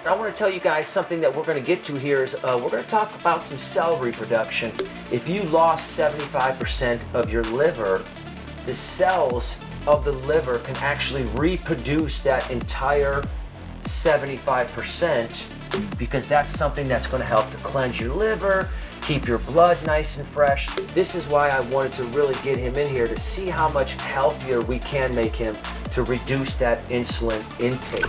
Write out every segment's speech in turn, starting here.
I want to tell you guys something that we're going to get to here is we're going to talk about some cell reproduction. If you lost 75% of your liver, the cells of the liver can actually reproduce that entire 75% because that's something that's going to help to cleanse your liver, keep your blood nice and fresh. This is why I wanted to really get him in here to see how much healthier we can make him to reduce that insulin intake.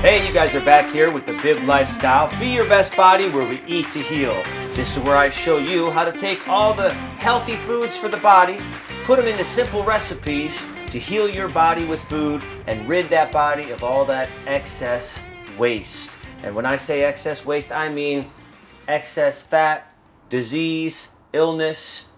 Hey, you guys are back here with the Bib Lifestyle. Be your best body where we eat to heal. This is where I show you how to take all the healthy foods for the body, put them into simple recipes to heal your body with food and rid that body of all that excess waste. And when I say excess waste, I mean excess fat, disease, illness,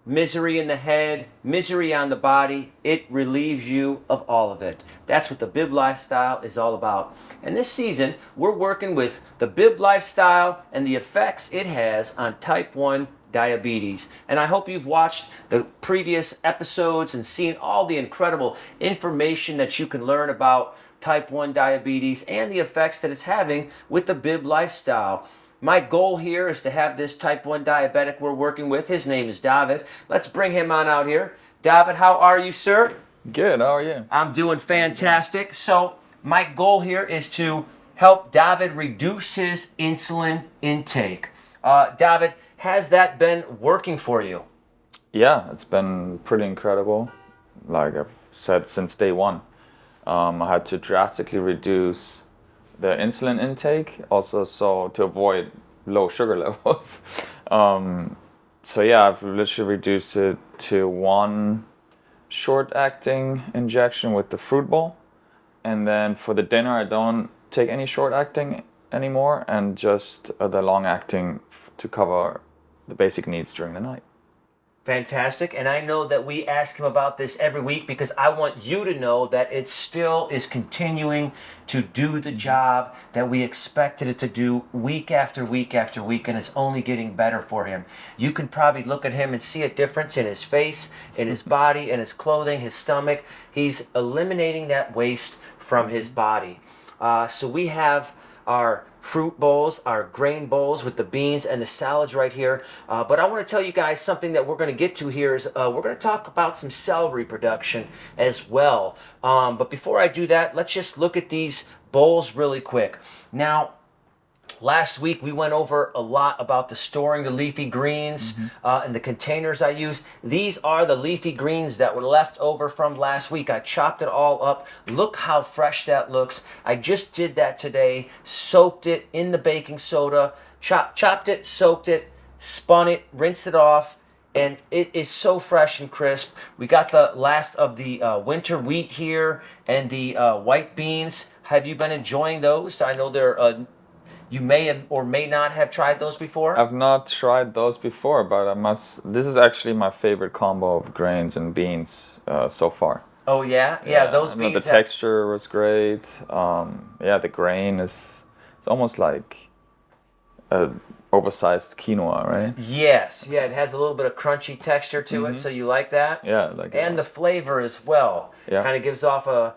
misery in the head, misery on the body. It relieves you of all of it. That's what the Bib Lifestyle is all about. And this season, we're working with the Bib Lifestyle and the effects it has on type 1 diabetes. And I hope you've watched the previous episodes and seen all the incredible information that you can learn about type 1 diabetes and the effects that it's having with the Bib Lifestyle. My goal here is to have this type 1 diabetic we're working with. His name is David. Let's bring him on out here. David, how are you, sir? Good, how are you? I'm doing fantastic. So my goal here is to help David reduce his insulin intake. David, has that been working for you? Yeah, it's been pretty incredible. Like I've said since day one. I had to drastically reduce the insulin intake, also so to avoid low sugar levels. So yeah, I've literally reduced it to one short-acting injection with the fruit bowl, and then for the dinner I don't take any short-acting anymore, and just the long-acting to cover the basic needs during the night. Fantastic. And I know that we ask him about this every week because I want you to know that it still is continuing to do the job that we expected it to do week after week after week, and it's only getting better for him. You can probably look at him and see a difference in his face, in his body, in his clothing, his stomach. He's eliminating that waste from his body. So we have our fruit bowls, our grain bowls with the beans and the salads right here. But I want to tell you guys something that we're going to get to here is we're going to talk about some cell reproduction as well. But before I do that, let's just look at these bowls really quick. Now, last week we went over a lot about the storing the leafy greens and the containers I use. These are the leafy greens that were left over from last week. I chopped it all up. Look how fresh that looks. I just did that today. Soaked it in the baking soda. Chopped it, soaked it, spun it, rinsed it off. And it is so fresh and crisp. We got the last of the winter wheat here and the white beans. Have you been enjoying those? I know they're you may have or may not have tried those before. I've not tried those before, but this is actually my favorite combo of grains and beans so far. Oh yeah? Yeah, those beans. The texture was great. Yeah, the grain it's almost like a oversized quinoa, right? Yes, yeah, it has a little bit of crunchy texture to it, so you like that? Yeah, like and the flavor as well. Yeah. Kind of gives off a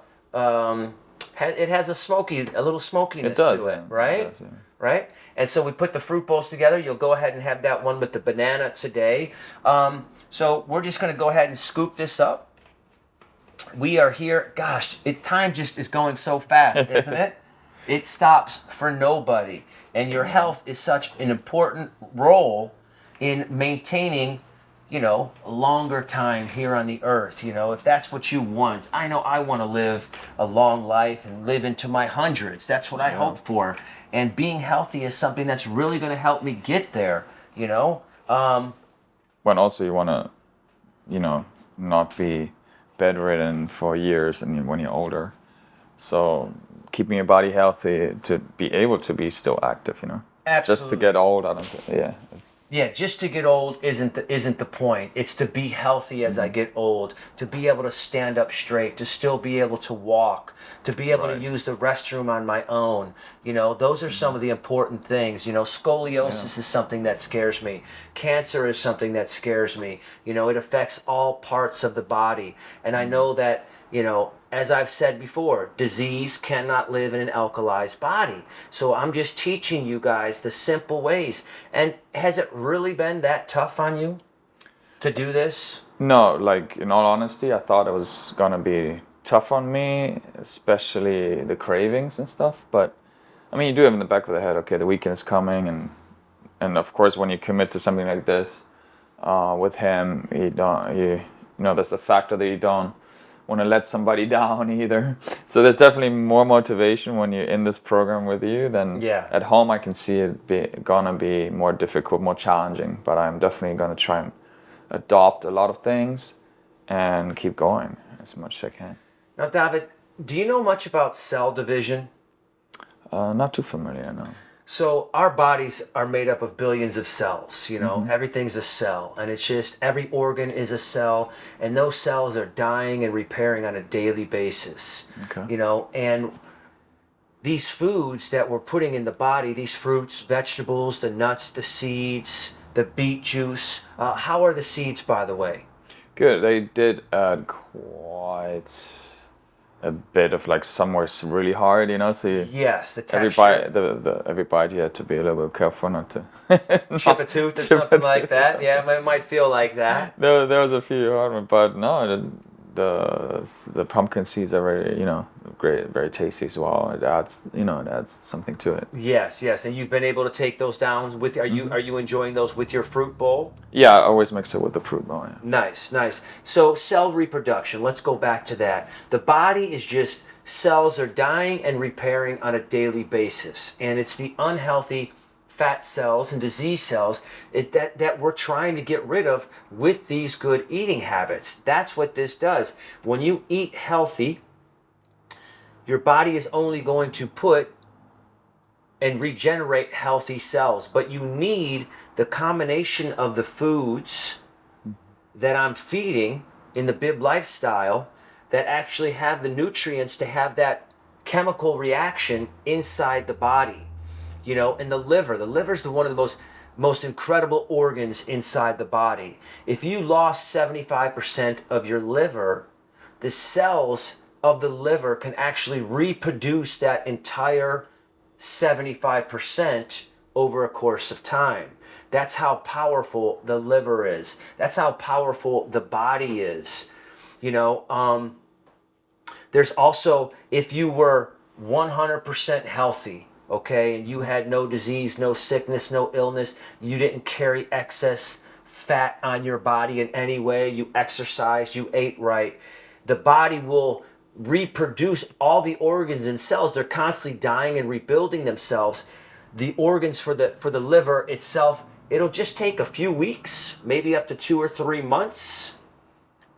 it has a little smokiness to it, right? It does, yeah. Right? And so we put the fruit bowls together. You'll go ahead and have that one with the banana today. So we're just going to go ahead and scoop this up. We are here. Gosh, time just is going so fast, isn't it? It stops for nobody. And your health is such an important role in maintaining, a longer time here on the earth. If that's what you want. I know I want to live a long life and live into my hundreds. That's what I hope for. And being healthy is something that's really going to help me get there, When also you want to, not be bedridden for years and when you're older. So keeping your body healthy to be able to be still active, Absolutely. Just to get old, I don't think, yeah. Yeah, just to get old isn't the point. It's to be healthy as I get old, to be able to stand up straight, to still be able to walk, to be able to use the restroom on my own. Those are some of the important things. Scoliosis is something that scares me. Cancer is something that scares me. It affects all parts of the body. And I know that As I've said before, disease cannot live in an alkalized body. So I'm just teaching you guys the simple ways. And has it really been that tough on you to do this? No, like in all honesty, I thought it was gonna be tough on me, especially the cravings and stuff. But I mean, you do have in the back of the head, okay, the weekend is coming, and of course, when you commit to something like this, with him, there's the factor that you don't want to let somebody down either. So there's definitely more motivation when you're in this program with you than at home. I can see it gonna be more difficult, more challenging, but I'm definitely gonna try and adopt a lot of things and keep going as much as I can. Now, David, do you know much about cell division? Not too familiar, no. So our bodies are made up of billions of cells, everything's a cell, and it's just every organ is a cell, and those cells are dying and repairing on a daily basis. Okay. And these foods that we're putting in the body, these fruits, vegetables, the nuts, the seeds, the beet juice, how are the seeds, by the way? Good. They did add quite a bit of like somewhere really hard, so yes, the every texture. bite, every bite you had to be a little bit careful not to Chip a tooth or something like that. Yeah, it might feel like that. There was a few hard ones, but no, the pumpkin seeds are very great, very tasty as well. It adds something to it. Yes, and you've been able to take those down with. Are you enjoying those with your fruit bowl? Yeah, I always mix it with the fruit bowl. Yeah. Nice. So cell reproduction. Let's go back to that. The body is just cells are dying and repairing on a daily basis, and it's the unhealthy fat cells and disease cells that we're trying to get rid of with these good eating habits. That's what this does. When you eat healthy, your body is only going to put and regenerate healthy cells, but you need the combination of the foods that I'm feeding in the Bib lifestyle that actually have the nutrients to have that chemical reaction inside the body. And the liver is one of the most incredible organs inside the body. If you lost 75% of your liver, the cells of the liver can actually reproduce that entire 75% over a course of time. That's how powerful the liver is. That's how powerful the body is. There's also, if you were 100% healthy, okay, and you had no disease, no sickness, no illness, you didn't carry excess fat on your body in any way, you exercised, you ate right, the body will reproduce all the organs and cells. They're constantly dying and rebuilding themselves. The organs for the liver itself, it'll just take a few weeks, maybe up to 2 or 3 months,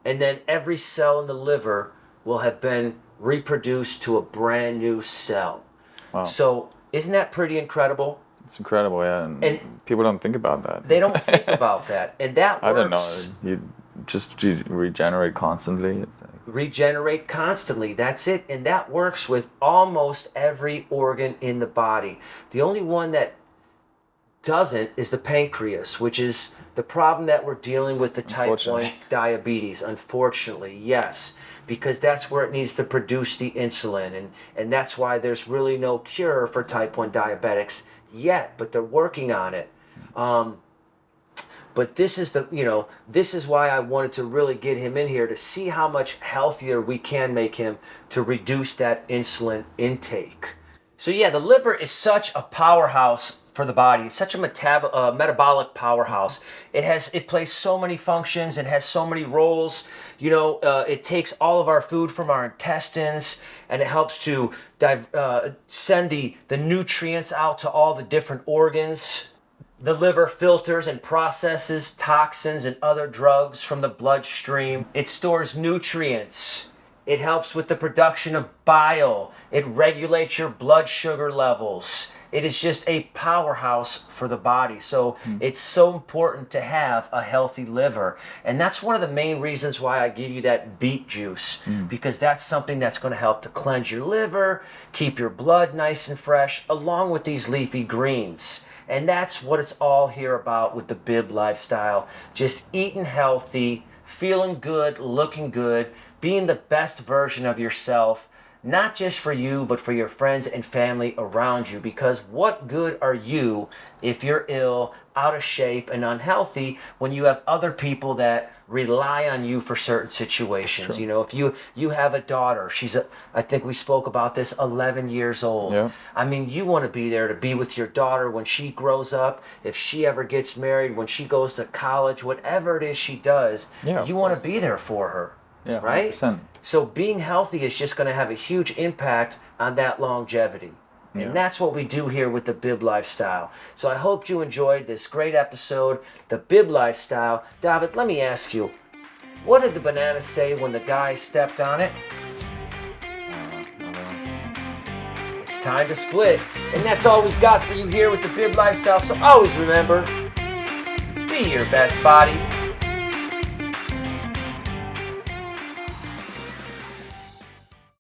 and then every cell in the liver will have been reproduced to a brand new cell. Wow. So isn't that pretty incredible? It's incredible, yeah. And people don't think about that. They don't think about that. And that works. I don't know. You regenerate constantly. It's like... Regenerate constantly. That's it. And that works with almost every organ in the body. The only one that doesn't is the pancreas, which is the problem that we're dealing with, the type 1 diabetes, unfortunately, yes, because that's where it needs to produce the insulin, and that's why there's really no cure for type 1 diabetics yet, but they're working on it. But this is this is why I wanted to really get him in here to see how much healthier we can make him to reduce that insulin intake. So yeah, the liver is such a powerhouse for the body. It's such a metabolic powerhouse. It plays so many functions. It has so many roles. It takes all of our food from our intestines, and it helps to send the nutrients out to all the different organs. The liver filters and processes toxins and other drugs from the bloodstream. It stores nutrients. It helps with the production of bile. It regulates your blood sugar levels. It is just a powerhouse for the body. So it's so important to have a healthy liver. And that's one of the main reasons why I give you that beet juice, because that's something that's going to help to cleanse your liver, keep your blood nice and fresh, along with these leafy greens. And that's what it's all here about with the Bib lifestyle. Just eating healthy, feeling good, looking good, being the best version of yourself, not just for you, but for your friends and family around you. Because what good are you if you're ill, out of shape, and unhealthy when you have other people that rely on you for certain situations? True. You know, if you have a daughter, I think we spoke about this, 11 years old. Yeah. I mean, you want to be there to be with your daughter when she grows up, if she ever gets married, when she goes to college, whatever it is she does, Yeah, you of want to course. be there for her. Yeah, Right? 100%. So being healthy is just going to have a huge impact on that longevity. And Yeah. that's what we do here with the Bib Lifestyle. So I hope you enjoyed this great episode, the Bib Lifestyle. David, let me ask you, what did the banana say when the guy stepped on it? It's time to split. And that's all we've got for you here with the Bib Lifestyle. So always remember, be your best body.